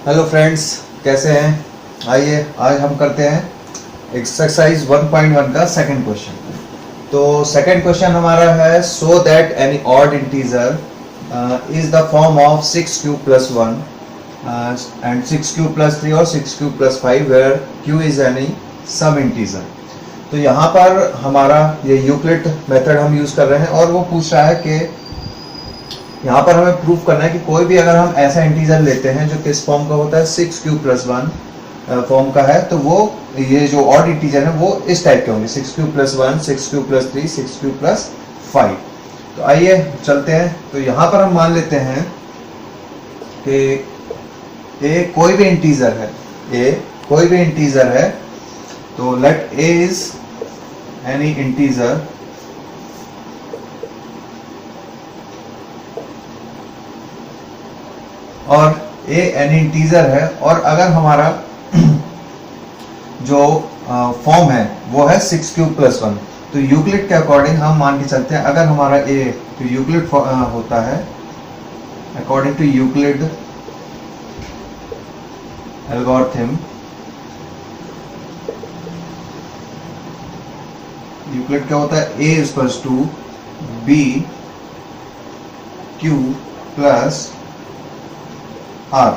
Hello friends, कैसे हैं। आइए आज हम करते हैं एक्सरसाइज 1.1 का सेकंड क्वेश्चन। तो सेकंड क्वेश्चन हमारा है so that any odd integer is the form of 6 cube plus 1 and 6 cube plus 3 और 6 cube plus 5 where q is any some integer. तो यहाँ पर हमारा ये यूक्लिड मेथड हम यूज कर रहे हैं और वो पूछ रहा है कि यहाँ पर हमें प्रूफ करना है कि कोई भी अगर हम ऐसा इंटीजर लेते हैं जो किस फॉर्म का होता है 6 क्यूब प्लस 1 फॉर्म का है, तो वो ये जो ऑड इंटीजर है वो इस टाइप के होंगे 6 cube plus 1, 6 cube plus 3, 6 cube plus 5। तो आइए चलते हैं। तो यहाँ पर हम मान लेते हैं कि ए कोई भी इंटीजर है, ए कोई भी इंटीजर है। तो let a is any integer और ए एनी इंटीजर है, और अगर हमारा जो फॉर्म है वो है 6 क्यूब प्लस 1, तो यूक्लिड के अकॉर्डिंग हम मान के चलते हैं अगर हमारा ए तो यूक्लिड होता है according to Euclid algorithm. Euclid क्या होता है, A equals to B Q plus R.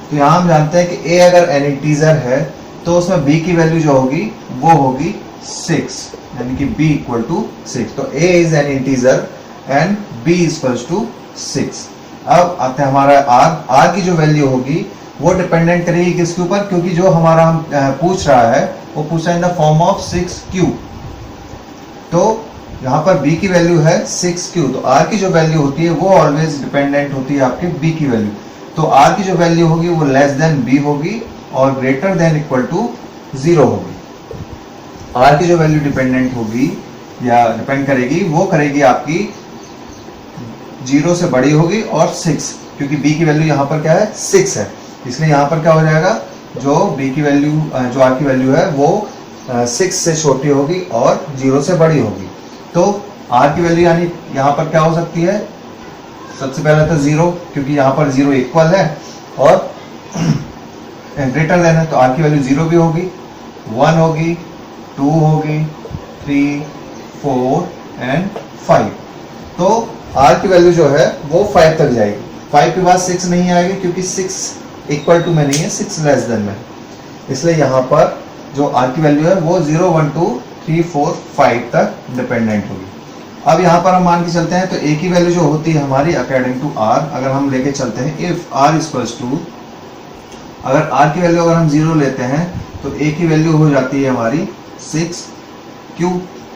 तो यहां हम जानते हैं कि ए अगर एन इंटीजर है तो उसमें b की वैल्यू जो होगी वो होगी 6, यानी कि b इक्वल टू 6। तो a is an integer and b equals to 6। अब आते हैं हमारा r की जो वैल्यू होगी वो डिपेंडेंट करेगी किसके ऊपर, क्योंकि जो हमारा हम पूछ रहा है वो पूछ रहा है in the form of 6 cube. तो यहाँ पर b की वैल्यू है 6 क्यूब, तो r की जो वैल्यू होती है वो ऑलवेज डिपेंडेंट होती है आपके b की वैल्यू। तो r की जो वैल्यू होगी वो लेस देन b होगी और ग्रेटर देन इक्वल टू 0 होगी। r की जो वैल्यू डिपेंडेंट होगी या डिपेंड करेगी वो करेगी आपकी 0 से बड़ी होगी और 6, क्योंकि b की वैल्यू यहाँ पर क्या है 6 है, इसलिए यहाँ पर क्या हो जाएगा जो b की वैल्यू जो r की वैल्यू है वो 6 से छोटी होगी और 0 से बड़ी होगी। तो r की वैल्यू यानी यहाँ पर क्या हो सकती है, सबसे पहले तो 0, क्योंकि यहाँ पर 0 इक्वल है और ग्रेटर देन है, तो r की वैल्यू 0 भी होगी, 1 होगी, 2 होगी, 3, 4 एंड 5। तो r की वैल्यू जो है वो 5 तक जाएगी। 5 के बाद 6 नहीं आएगी क्योंकि 6 इक्वल टू में नहीं है, 6 लेस देन में, इसलिए यहाँ पर जो r की वैल्यू है वो 0, 1, 2, 3, 4, 5 तक डिपेंडेंट होगी। अब यहाँ पर हम मान के चलते हैं तो a की वैल्यू जो होती है हमारी अकॉर्डिंग टू r, अगर हम लेके चलते हैं इफ r इक्वल्स टू, अगर r की वैल्यू अगर हम 0 लेते हैं तो a की वैल्यू हो जाती है हमारी 6 क्यों,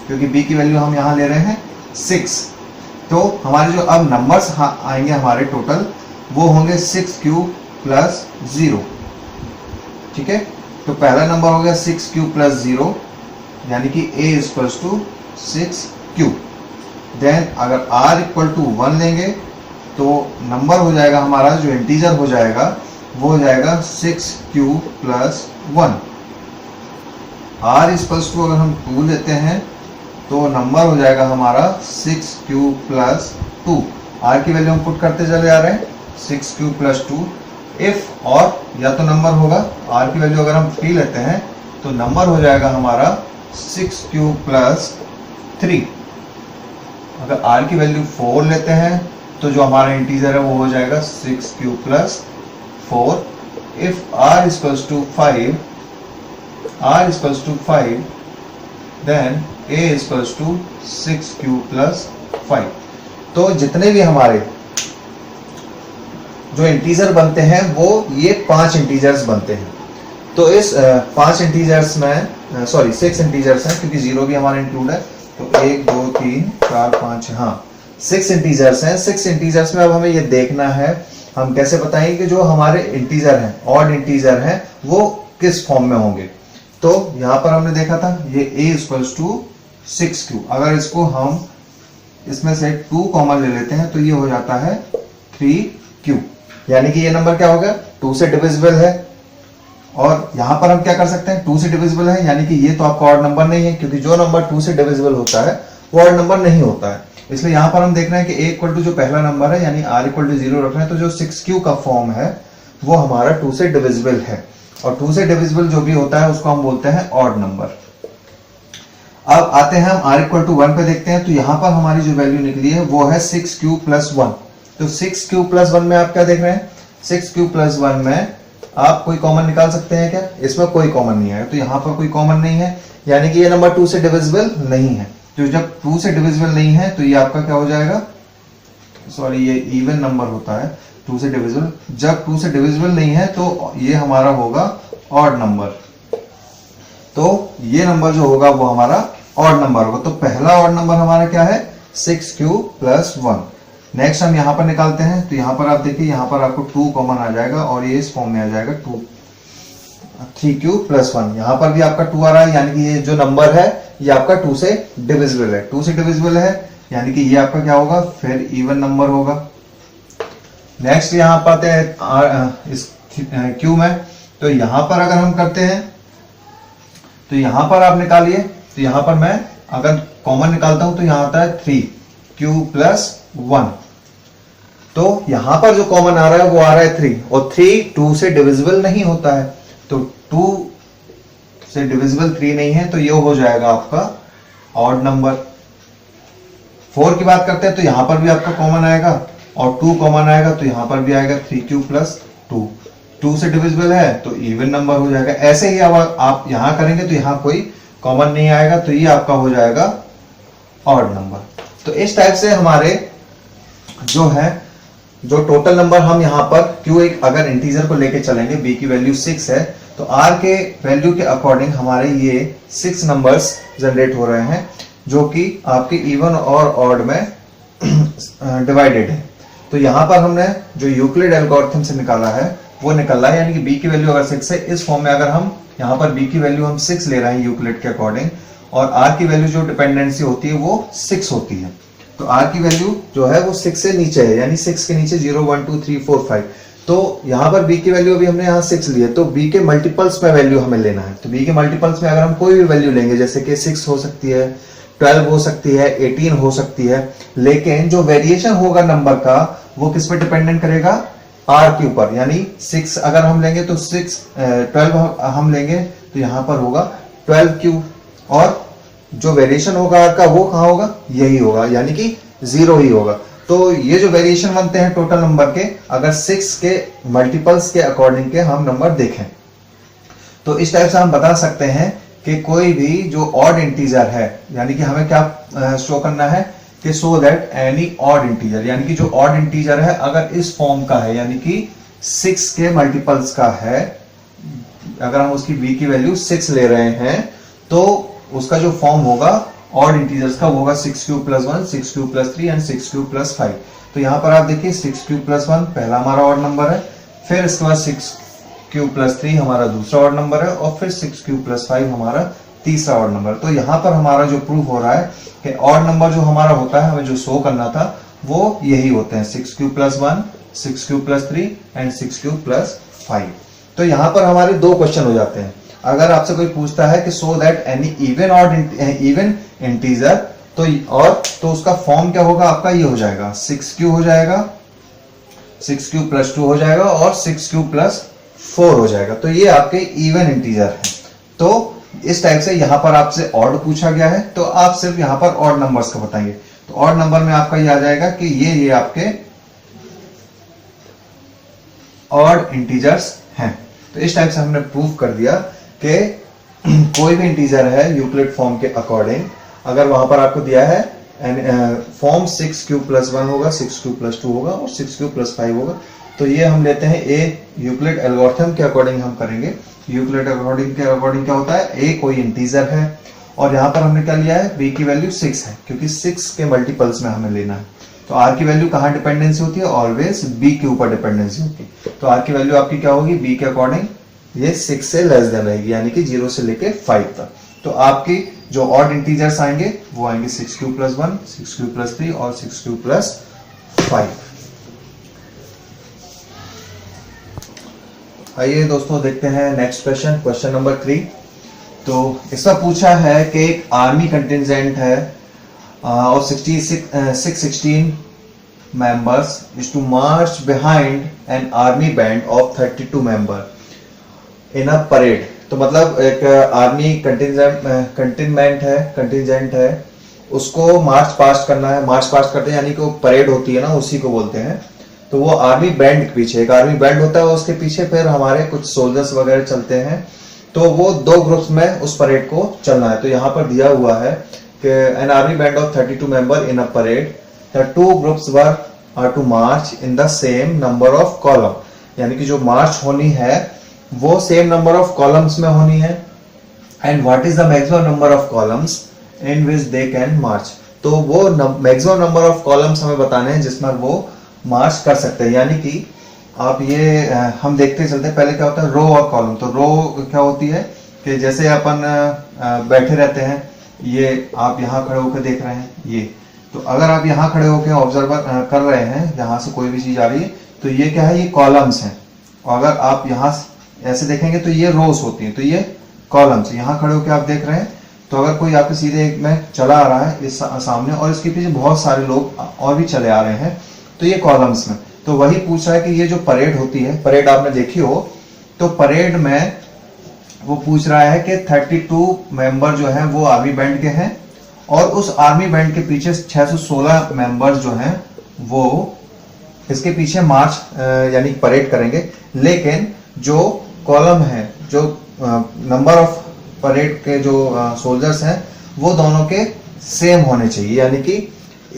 क्योंकि b की वैल्यू हम यहाँ ले रहे हैं 6। तो हमारे जो अब नंबर्स आएंगे हमारे टोटल वो होंगे 6 क्यूब प्लस 0। ठीक है, तो पहला नंबर हो गया 6 क्यूब प्लस 0, यानी कि a equals to 6 cube. Then अगर r इक्वल टू 1 लेंगे तो नंबर हो जाएगा हमारा जो इंटीजर हो जाएगा वो हो जाएगा 6 cube plus 1। r equals to अगर हम 2 लेते हैं तो नंबर हो जाएगा हमारा 6 क्यूब प्लस 2। r की वैल्यू हम पुट करते चले जा रहे हैं 6 क्यूब प्लस 2। इफ और या तो नंबर होगा, r की वैल्यू अगर हम 3 लेते हैं तो नंबर हो जाएगा हमारा 6 क्यूब प्लस 3। अगर r की वैल्यू 4 लेते हैं तो जो हमारा इंटीजर है वो हो जाएगा 6 cube plus 4। If r equals to 5 then a equals to 6 cube plus 5। तो जितने भी हमारे जो इंटीजर बनते हैं वो ये 5 इंटीजर्स बनते हैं। तो इस 5 इंटीजर्स में 6 इंटीजर्स हैं क्योंकि 0 भी हमारा इंक्लूड है, तो 1, 2, 3, 4, 5, हाँ 6 इंटीजर्स हैं। 6 इंटीजर्स में अब हमें ये देखना है हम कैसे बताएंगे कि जो हमारे इंटीजर हैं, ऑड इंटीजर हैं, वो किस फॉर्म में होंगे। तो यहाँ पर हमने देखा था ये a इक्वल्स टू 6 क्यूब, अगर इसको हम इसमें से 2 कॉमन ले लेते हैं तो ये हो जाता है 3 क्यूब, यानी कि ये नंबर क्या हो गया 2 से डिविजिबल है। और यहाँ पर हम क्या कर सकते हैं 2 से डिविजिबल है, यानी कि ये तो आपका ऑड नंबर नहीं है, क्योंकि जो नंबर 2 से डिविजिबल होता है वो ऑड नंबर नहीं होता है। इसलिए यहाँ पर हम देख रहे हैं कि a इक्वल टू जो पहला नंबर है यानी r इक्वल टू 0 रख रहे हैं, तो जो 6q का फॉर्म है वो हमारा 2 से डिविजिबल है, और 2 से डिविजिबल जो भी होता है उसको हम बोलते हैं ऑड नंबर। अब आते हैं हम r इक्वल टू 1 पे देखते हैं। तो यहां पर हमारी जो वैल्यू निकली है वो है 6q प्लस 1। तो 6q प्लस 1 में आप क्या देख रहे हैं, 6q प्लस 1 में आप कोई कॉमन निकाल सकते हैं क्या? इसमें कोई कॉमन नहीं है, तो यहां पर कोई कॉमन नहीं है, यानी कि ये नंबर 2 से डिविजिबल नहीं है। तो जब 2 से डिविजिबल नहीं है तो ये आपका क्या हो जाएगा, सॉरी ये इवन नंबर होता है 2 से डिविजिबल। जब 2 से डिविजिबल नहीं है तो ये हमारा होगा ऑड नंबर। तो ये नंबर जो होगा वो हमारा ऑड नंबर होगा। तो पहला ऑड नंबर हमारा क्या है, 6q प्लस 1। नेक्स्ट हम यहां पर निकालते हैं। तो यहां पर आप देखिए, यहां पर आपको 2 कॉमन आ जाएगा और ये इस फॉर्म में आ जाएगा 3q प्लस 1। यहां पर भी आपका 2 आ रहा है, यानी कि ये जो नंबर है ये आपका 2 से डिविजिबल है। 2 से डिविजिबल है यानी कि ये आपका क्या होगा, फिर इवन नंबर होगा। नेक्स्ट यहां पर आते हैं इस q में। तो यहां पर अगर हम करते हैं तो यहां पर आप निकालिए। तो यहां पर मैं अगर कॉमन निकालता हूं तो यहां आता है 3q प्लस 1। तो यहां पर जो कॉमन आ रहा है वो आ रहा है 3, और 3 2 से डिविजिबल नहीं होता है। तो 2 से डिविजिबल 3 नहीं है, तो ये हो जाएगा आपका ऑड नंबर। 4 की बात करते हैं तो यहां पर भी आपका कॉमन आएगा और 2 कॉमन आएगा, तो यहां पर भी आएगा 3q प्लस 2। 2 से डिविजिबल है तो इवन नंबर हो जाएगा। ऐसे ही अब आप यहां करेंगे तो यहां कोई कॉमन नहीं आएगा, तो ये आपका हो जाएगा ऑड नंबर। तो इस टाइप से हमारे जो है जो टोटल नंबर हम यहां पर क्यों एक अगर इंटीजर को लेके चलेंगे, b की वैल्यू 6 है, तो r के वैल्यू के अकॉर्डिंग हमारे ये 6 नंबर्स जनरेट हो रहे हैं, जो कि आपके इवन और ऑड में डिवाइडेड है। तो यहां पर हमने जो यूक्लिड एल्गोरिथम से निकाला है वो निकला है, यानी कि b की वैल्यू अगर 6 है, इस फॉर्म में अगर हम यहाँ पर b की वैल्यू हम 6 ले रहे हैं यूक्लिड के अकॉर्डिंग, और r की वैल्यू जो डिपेंडेंसी होती है वो 6 होती है। तो r की वैल्यू जो है वो 6 से नीचे है, यानी 6 के नीचे 0 1 2 3 4 5। तो यहाँ पर b की वैल्यू अभी हमने यहाँ 6 ली है, तो b के मल्टीपल्स में वैल्यू हमें लेना है। तो b के मल्टीपल्स में अगर हम कोई भी वैल्यू लेंगे, जैसे कि 6 हो सकती है, 12 हो सकती है, 18 हो सकती है, लेकिन जो वेरिएशन होगा नंबर का वो किस पे डिपेंडेंट करेगा, r के ऊपर। यानी 6 अगर हम लेंगे तो 12 हम लेंगे तो यहां पर होगा 12q, और जो वेरिएशन होगा r का वो कहां होगा, यही होगा, यानी कि 0 ही होगा। तो ये जो वेरिएशन बनते हैं टोटल नंबर के, अगर 6 के मल्टीपल्स के अकॉर्डिंग के हम नंबर देखें, तो इस टाइप से हम बता सकते हैं कि कोई भी जो ऑड इंटीजर है, यानी कि हमें क्या शो करना है कि सो दैट एनी ऑड इंटीजर, यानी कि जो ऑड इंटीजर है अगर इस फॉर्म का है, यानी कि 6 के मल्टीपल्स का है, अगर हम उसकी b की वैल्यू 6 ले रहे हैं, तो उसका जो फॉर्म होगा ऑड इंटीजर्स का वो होगा 6q plus 1, 6q plus 3 and 6q plus 5। तो यहां पर आप देखिए 6q प्लस 1 पहला हमारा ऑड नंबर है, फिर इसके बाद 6q प्लस 3 हमारा दूसरा ऑड नंबर है, और फिर 6q प्लस 5 हमारा तीसरा ऑड नंबर। तो यहां पर हमारा जो प्रूफ हो रहा है कि ऑड नंबर जो हमारा होता है, हमें जो शो करना था वो यही होते हैं, 6q plus 1, 6q plus 3 and 6q plus 5। तो यहां पर हमारे दो क्वेश्चन हो जाते हैं। अगर आपसे कोई पूछता है कि सो दैट एनी इवन इंटीजर, तो उसका फॉर्म क्या होगा आपका, ये हो जाएगा 6q हो जाएगा, 6q प्लस 2 हो जाएगा, और 6q प्लस 4 हो जाएगा। तो ये आपके इवन इंटीजर है। तो इस टाइप से यहां पर आपसे ऑड पूछा गया है, तो आप सिर्फ यहां पर ऑड नंबर्स का बताएंगे। तो ऑड नंबर में आपका ये आ जाएगा कि ये आपके ऑड इंटीजर्स हैं। तो इस टाइप से हमने प्रूफ कर दिया कि कोई भी इंटीजर है यूक्लिड फॉर्म के अकॉर्डिंग, अगर वहां पर आपको दिया है फॉर्म 6q प्लस 1 होगा, 6q प्लस 2 होगा और 6q प्लस 5 होगा, तो ये हम लेते हैं ए यूक्लिड एल्गोरिथम के अकॉर्डिंग हम करेंगे। यूक्लिड के अकॉर्डिंग क्या होता है, ए कोई इंटीजर है, और यहां पर हमने क्या लिया है, बी की वैल्यू 6 है, क्योंकि 6 के मल्टीपल्स में हमें लेना है। तो आर की वैल्यू कहां डिपेंडेंसी होती है, ऑलवेज बी के ऊपर डिपेंडेंसी होती है। तो आर की वैल्यू आपकी क्या होगी, बी के अकॉर्डिंग ये 6 से लेस देन रहेगी, यानी कि 0 से लेके 5 तक। तो आपकी जो ऑड इंटीजर्स आएंगे वो आएंगे 6q प्लस 1, 6q प्लस 3 और 6q प्लस 5। आइए दोस्तों देखते हैं नेक्स्ट क्वेश्चन, क्वेश्चन नंबर 3। तो इसमें पूछा है कि एक आर्मी कंटिजेंट है और 616 members is to march behind an army band of 32 member in a parade। तो मतलब एक आर्मी कंटिजेंट है उसको मार्च पास्ट करना है। मार्च पास्ट करते हैं यानी कि वो परेड होती है ना, उसी को बोलते हैं। तो वो आर्मी बैंड के पीछे, एक आर्मी बैंड होता है, उसके पीछे फिर हमारे कुछ सोल्जर्स वगैरह चलते हैं। तो वो 2 ग्रुप्स में उस परेड को चलना है। तो यहाँ पर दिया हुआ है कि an army band of 32 member in a parade, the 2 groups were are to march in the same number of column. यानी कि जो मार्च होनी है वो सेम नंबर ऑफ कॉलम्स में होनी है। And what is the maximum number of columns in which they can march. तो वो मैक्सिमम नंबर ऑफ कॉलम्स हमें बताने हैं जिसमें वो मार्च कर सकते हैं। यानी कि आप ये हम देखते चलते हैं, पहले क्या होता है रो और कॉलम। तो रो क्या होती है कि जैसे अपन बैठे रहते हैं, ये आप यहाँ खड़े होकर देख रहे हैं ये, तो अगर आप यहाँ खड़े होकर ऑब्जर्व कर रहे हैं, यहाँ से कोई भी चीज आ रही है, तो ये क्या है, ये कॉलम्स हैं। और अगर आप यहाँ ऐसे देखेंगे तो ये रोज होती हैं, तो ये कॉलम्स। यहाँ खड़े होकर आप देख रहे हैं, तो अगर कोई आपके सीधे एक में चला आ रहा है इस सामने और इसके पीछे बहुत सारे लोग और भी चले आ रहे हैं, तो ये कॉलम्स में। तो वही पूछ रहा है कि ये जो परेड होती है, परेड आपने देखी हो, तो परेड में वो पूछ रहा है कि 32 मेंबर जो हैं वो आर्मी बैंड के हैं और उस आर्मी बैंड के पीछे 616 मेंबर्स जो हैं वो इसके पीछे मार्च यानी परेड करेंगे। लेकिन जो कॉलम है, जो नंबर ऑफ परेड के जो सोल्जर्स हैं वो दोनों के सेम होने चाहिए, यानी कि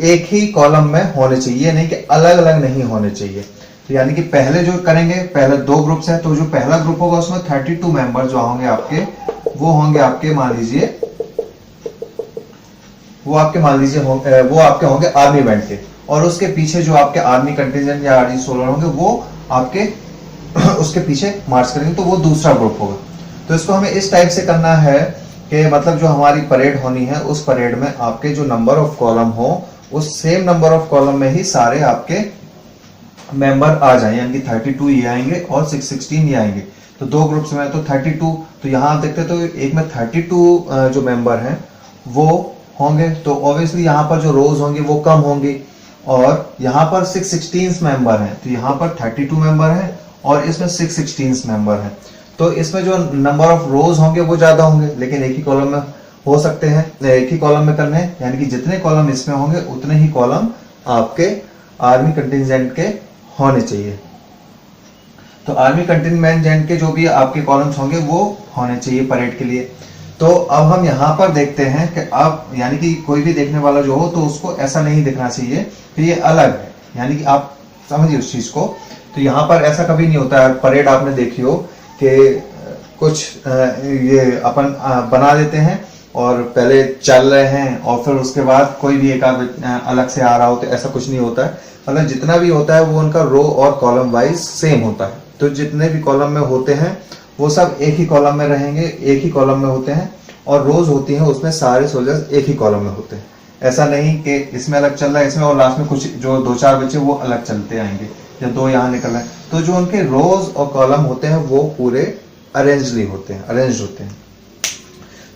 एक ही कॉलम में होने चाहिए, नहीं कि अलग अलग नहीं होने चाहिए। तो यानी कि पहले जो करेंगे, पहले 2 ग्रुप्स हैं, तो जो पहला ग्रुप होगा उसमें 32 मेंबर जो होंगे आपके, वो होंगे आपके मान लीजिए वो आपके होंगे आर्मी बैंड के। और उसके पीछे जो आपके आर्मी कंटिजेंट या आर्मी सोल्जर होंगे वो आपके उसके पीछे मार्च करेंगे, तो वो दूसरा ग्रुप होगा। तो इसको हमें इस टाइप से करना है कि मतलब जो हमारी परेड होनी है उस परेड में आपके जो नंबर ऑफ कॉलम हो उस सेम नंबर ऑफ कॉलम में ही सारे आपके मेंबर आ जाए, यानी कि 32 ये आएंगे और 616 ये आएंगे। तो 2 ग्रुप्स में तो 32, तो यहाँ आप देखते तो एक में 32 जो मेंबर हैं वो होंगे, तो ऑब्वियसली यहाँ पर जो रोज होंगे वो कम होंगी। और यहाँ पर 616 मेंबर हैं, तो यहाँ पर 32 मेंबर हैं और इसमें 616 मेंबर हैं। तो इसमें जो नंबर ऑफ रोज होंगे वो ज्यादा होंगे, लेकिन एक ही कॉलम में हो सकते हैं, एक ही कॉलम में करने हैं। यानी कि जितने कॉलम इसमें होंगे उतने ही कॉलम आपके आर्मी कंटिजेंट के होने चाहिए। तो आर्मी कंटिजेंट के जो भी आपके कॉलम्स होंगे वो होने चाहिए परेड के लिए। तो अब हम यहाँ पर देखते हैं कि अब यानी कि कोई भी देखने वाला जो हो तो उसको ऐसा नहीं दिखना चाहिए कि ये अलग है, यानी कि आप समझिए उस चीज को। तो यहाँ पर ऐसा कभी नहीं होता है। परेड आपने देखी हो कि कुछ ये अपन बना देते हैं और पहले चल रहे हैं और फिर उसके बाद कोई भी एक अलग से आ रहा हो, तो ऐसा कुछ नहीं होता है। मतलब जितना भी होता है वो उनका रो और कॉलम वाइज सेम होता है। तो जितने भी कॉलम में होते हैं वो सब एक ही कॉलम में रहेंगे, एक ही कॉलम में होते हैं। और रोज होती हैं उसमें सारे सोल्जर्स एक ही कॉलम में होते हैं। ऐसा नहीं कि इसमें अलग चल रहा है इसमें और लास्ट में कुछ जो 2-4 बच्चे वो अलग चलते आएंगे या 2 यहाँ निकल रहे हैं। तो जो उनके रोज और कॉलम होते हैं वो पूरे अरेंज्ड होते हैं।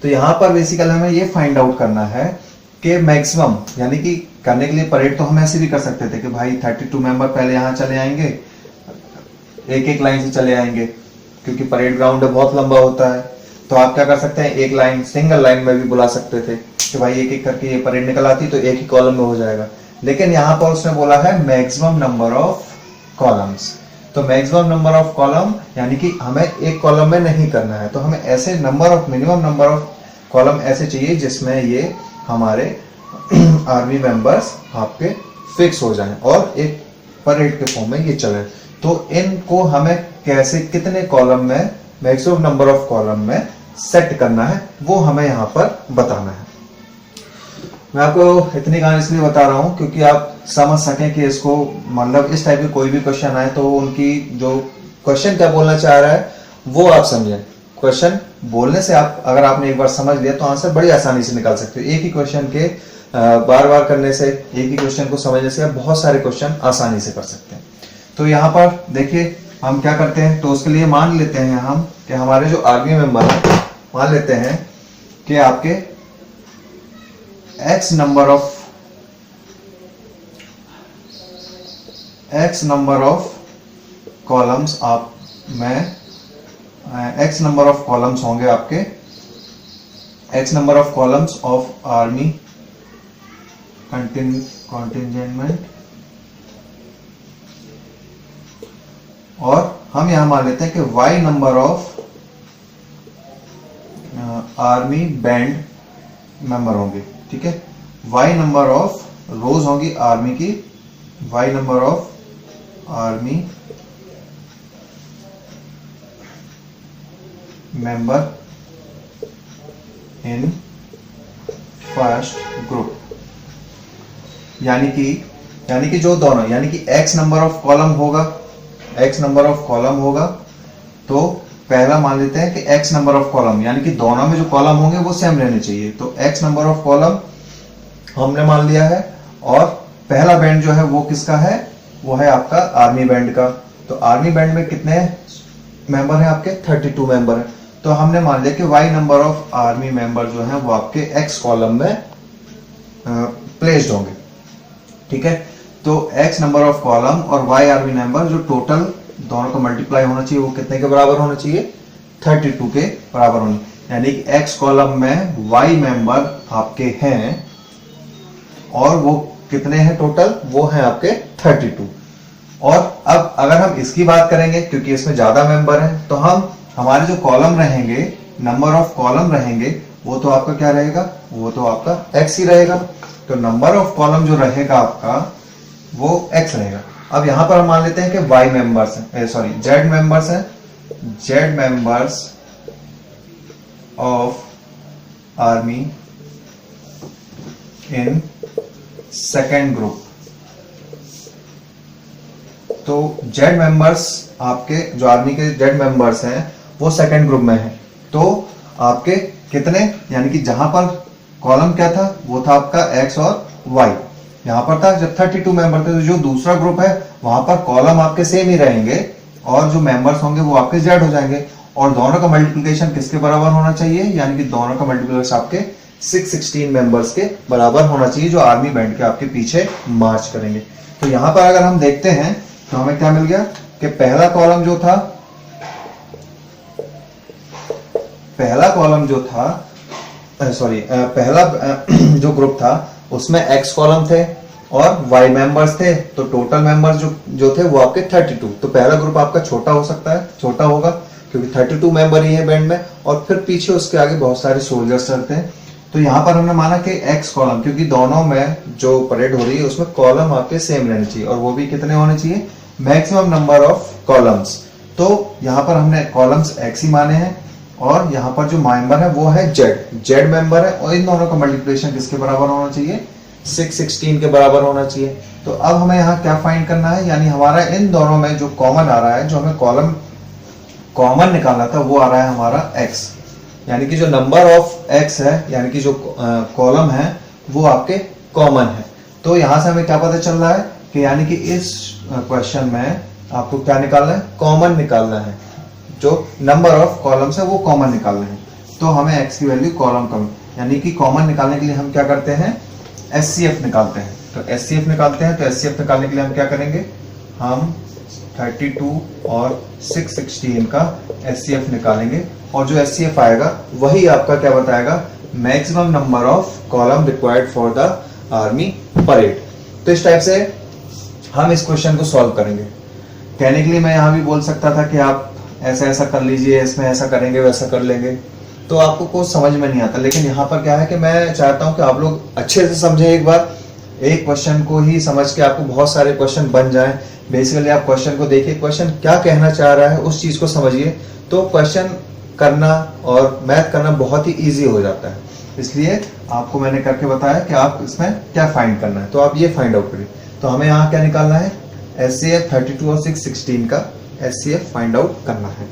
तो यहाँ पर बेसिकली हमें ये फाइंड आउट करना है कि मैक्सिमम, यानी कि करने के लिए परेड तो हम ऐसे भी कर सकते थे कि भाई 32 मेंबर पहले यहाँ चले आएंगे, एक लाइन से चले आएंगे, क्योंकि परेड ग्राउंड बहुत लंबा होता है। तो आप क्या कर सकते हैं, एक लाइन सिंगल लाइन में भी बुला सकते थे कि भाई एक एक करके ये परेड निकल आती तो एक ही कॉलम में हो जाएगा। लेकिन यहाँ पर उसने बोला है मैक्सिमम नंबर ऑफ कॉलम्स। तो मैक्सिमम नंबर ऑफ कॉलम यानी कि हमें एक कॉलम में नहीं करना है, तो हमें ऐसे मिनिमम नंबर ऑफ कॉलम ऐसे चाहिए जिसमें ये हमारे आर्मी मेंबर्स आपके फिक्स हो जाएं और एक परेड के फॉर्म में ये चले। तो इनको हमें कैसे कितने कॉलम में, मैक्सिमम नंबर ऑफ कॉलम में सेट करना है वो हमें यहाँ पर बताना है। मैं आपको इतनी कहानी इसलिए बता रहा हूँ क्योंकि आप समझ सकें कि इसको मतलब इस टाइप के कोई भी क्वेश्चन आए तो उनकी जो क्वेश्चन क्या बोलना चाह रहा है वो आप समझें। क्वेश्चन बोलने से आप अगर आपने एक बार समझ लिया तो आंसर बड़ी आसानी से निकाल सकते हो। एक ही क्वेश्चन के बार बार करने से, एक ही क्वेश्चन को समझने से आप बहुत सारे क्वेश्चन आसानी से कर सकते हैं। तो यहाँ पर देखिए हम क्या करते हैं, तो उसके लिए मान लेते हैं हम कि हमारे जो आर्मी मेंबर है, मान लेते हैं कि आपके x number of x number of columns आप में x नंबर ऑफ कॉलम्स होंगे आपके, x number of columns of army contingent, और हम यहां मान लेते हैं कि y number of army band member होंगे, ठीक है। y नंबर ऑफ रोज होंगी आर्मी की, y number of army member in first group, यानी कि जो दोनों, यानी कि x नंबर ऑफ कॉलम होगा, x नंबर ऑफ कॉलम होगा, तो पहला मान लेते हैं कि x नंबर ऑफ कॉलम, यानी कि दोनों में जो कॉलम होंगे वो सेम रहने चाहिए। तो x नंबर ऑफ कॉलम हमने मान लिया है, और पहला बैंड जो है वो किसका है, वो है आपका आर्मी बैंड का। तो आर्मी बैंड में कितने मेंबर हैं आपके, 32 मेंबर हैं। तो हमने मान लिया कि y number of army member जो है वो आपके x कॉलम में प्लेस्ड होंगे, ठीक है। तो x नंबर ऑफ कॉलम और y आर्मी मेंबर जो टोटल दोनों का मल्टीप्लाई होना चाहिए वो कितने के बराबर होना चाहिए, 32 के बराबर होने, यानी कि x कॉलम में y मेंबर आपके हैं, और वो कितने हैं टोटल, वो हैं आपके 32। और अब अगर हम इसकी बात करेंगे, क्योंकि इसमें ज्यादा मेंबर हैं, तो हम हमारे जो कॉलम रहेंगे, नंबर ऑफ कॉलम रहेंगे, वो तो आपका क्या रहेगा, वो तो आपका x ही रहेगा। तो नंबर ऑफ कॉलम जो रहेगा आपका वो x रहेगा। अब यहां पर हम मान लेते हैं कि y मेंबर्स हैं, सॉरी z मेंबर्स हैं, z members of army in second group. तो z मेंबर्स आपके जो आर्मी के z मेंबर्स हैं वो सेकेंड ग्रुप में हैं। तो आपके कितने, यानी कि जहां पर कॉलम क्या था, वो था आपका x और y, यहां पर था जब 32 मेंबर थे। तो जो दूसरा ग्रुप है वहां पर कॉलम आपके सेम ही रहेंगे, और जो मेंबर्स होंगे वो आपके z हो जाएंगे, और दोनों का मल्टीप्लिकेशन किसके बराबर होना चाहिए, यानी कि दोनों का मल्टीप्लिकेशन आपके 616 मेंबर्स के बराबर होना चाहिए, जो आर्मी बैंड के आपके पीछे मार्च करेंगे। तो यहां पर अगर हम देखते हैं तो हमें क्या मिल गया कि पहला कॉलम जो था, पहला जो ग्रुप था उसमें x कॉलम थे और y मेंबर्स थे, तो टोटल मेंबर्स जो थे वो आपके 32। तो पहला ग्रुप आपका छोटा हो सकता है, छोटा होगा क्योंकि 32 मेंबर ही है बैंड में, और फिर पीछे उसके आगे बहुत सारे सोल्जर्स चलते हैं। तो यहाँ पर हमने माना कि x कॉलम, क्योंकि दोनों में जो परेड हो रही है उसमें कॉलम आपके सेम रहने चाहिए, और वो भी कितने होने चाहिए, मैक्सिमम नंबर ऑफ कॉलम्स। तो यहाँ पर हमने कॉलम्स x ही माने हैं, और यहाँ पर जो मेंबर है वो है z मेंबर है, और इन दोनों का मल्टीप्लिकेशन किसके बराबर होना चाहिए, 616 के बराबर होना चाहिए। तो अब हमें यहाँ क्या फाइंड करना है, यानी हमारा इन दोनों में जो कॉमन आ रहा है, जो हमें कॉलम कॉमन निकालना था, वो आ रहा है हमारा x, यानी कि जो नंबर ऑफ x है, यानी कि जो कॉलम है वो आपके कॉमन है। तो यहाँ से हमें क्या पता चल रहा है कि यानी कि इस क्वेश्चन में आपको क्या निकालना है, कॉमन निकालना है, जो नंबर ऑफ कॉलम्स है वो कॉमन निकालना है। तो हमें x की वैल्यू कॉलम, यानी कि कॉमन निकालने के लिए हम क्या करते हैं, SCF निकालते हैं। तो SCF निकालते हैं, तो SCF निकालने के लिए हम क्या करेंगे, हम 32 और 616 का SCF निकालेंगे, और जो SCF आएगा वही आपका क्या बताएगा, maximum number of column required for the army parade. तो इस टाइप से हम इस क्वेश्चन को सॉल्व करेंगे। कहने के लिए मैं यहाँ भी बोल सकता था कि आप ऐसा ऐसा कर लीजिए, इसमें ऐसा करेंगे वैसा कर लेंगे, तो आपको कुछ समझ में नहीं आता। लेकिन यहाँ पर क्या है कि मैं चाहता हूँ कि आप लोग अच्छे से समझें, एक बार एक क्वेश्चन को ही समझ के आपको बहुत सारे क्वेश्चन बन जाएं। बेसिकली आप क्वेश्चन को देखिए, क्वेश्चन क्या कहना चाह रहा है उस चीज को समझिए, तो क्वेश्चन करना और मैथ करना बहुत ही ईजी हो जाता है। इसलिए आपको मैंने करके बताया कि आप इसमें क्या फाइंड करना है, तो आप ये फाइंड आउट करिए। तो हमें यहाँ क्या निकालना है, SCF 32 और 616 का SCF फाइंड आउट करना है।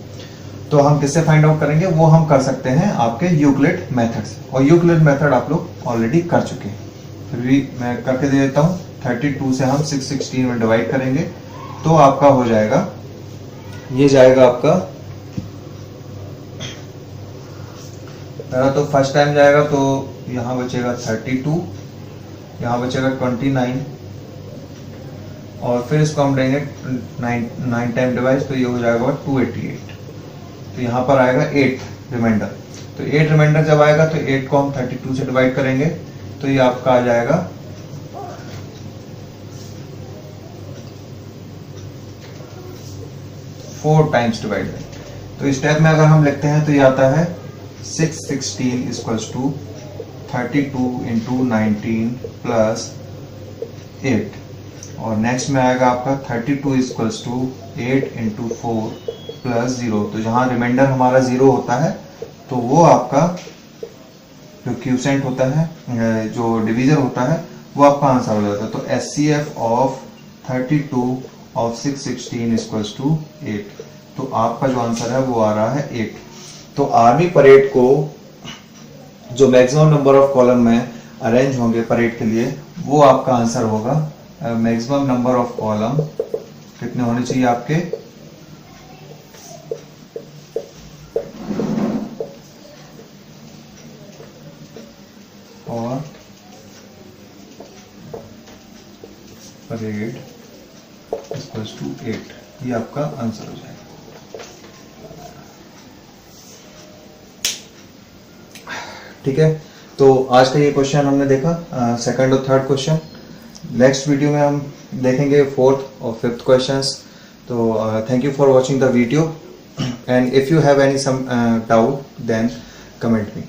तो हम किससे फाइंड आउट करेंगे, वो हम कर सकते हैं आपके यूक्लिड मेथड से, और यूक्लिड मेथड आप लोग ऑलरेडी कर चुके हैं। फिर भी मैं करके दे देता हूँ। 32 से हम 616 में डिवाइड करेंगे तो आपका हो जाएगा, ये जाएगा आपका, पहला तो फर्स्ट टाइम जाएगा तो यहाँ बचेगा 32, यहाँ बचेगा 29, और फिर इसको हम देंगे 9 टाइम डिवाइड, तो ये हो जाएगा 288। तो यहाँ पर आएगा 8 रिमाइंडर। तो 8 रिमाइंडर जब आएगा तो 8 को हम 32 से डिवाइड करेंगे, तो ये आपका आ जाएगा 4 टाइम्स डिवाइड। तो स्टेप में अगर हम लिखते हैं तो ये आता है 616 इक्वल्स टू 32 इंटू 19 प्लस 8। और नेक्स्ट में आएगा आपका 32 इक्वल्स टू 8 इंटू 4 प्लस 0। तो जहाँ रिमाइंडर हमारा 0 होता है तो वो आपका जो क्यूसेंट होता है, जो डिवीजर होता है, वो आपका आंसर हो जाता है। तो SCF of 32 of 616 equals to 8। तो आपका जो आंसर है वो आ रहा है 8। तो आर्मी परेड को जो मैक्सिमम नंबर ऑफ कॉलम में अरेंज होंगे परेड के लिए, वो आपका आंसर होगा। मैक्सिमम नंबर ऑफ कॉलम कितने होने चाहिए आपके, और परेड इक्वल्स टू 8, ये आपका आंसर हो जाएगा। ठीक है, तो आज का ये क्वेश्चन हमने देखा, सेकंड और थर्ड क्वेश्चन। नेक्स्ट वीडियो में हम देखेंगे फोर्थ और फिफ्थ क्वेश्चंस। तो thank you for watching the video, and if you have any some doubt then comment me.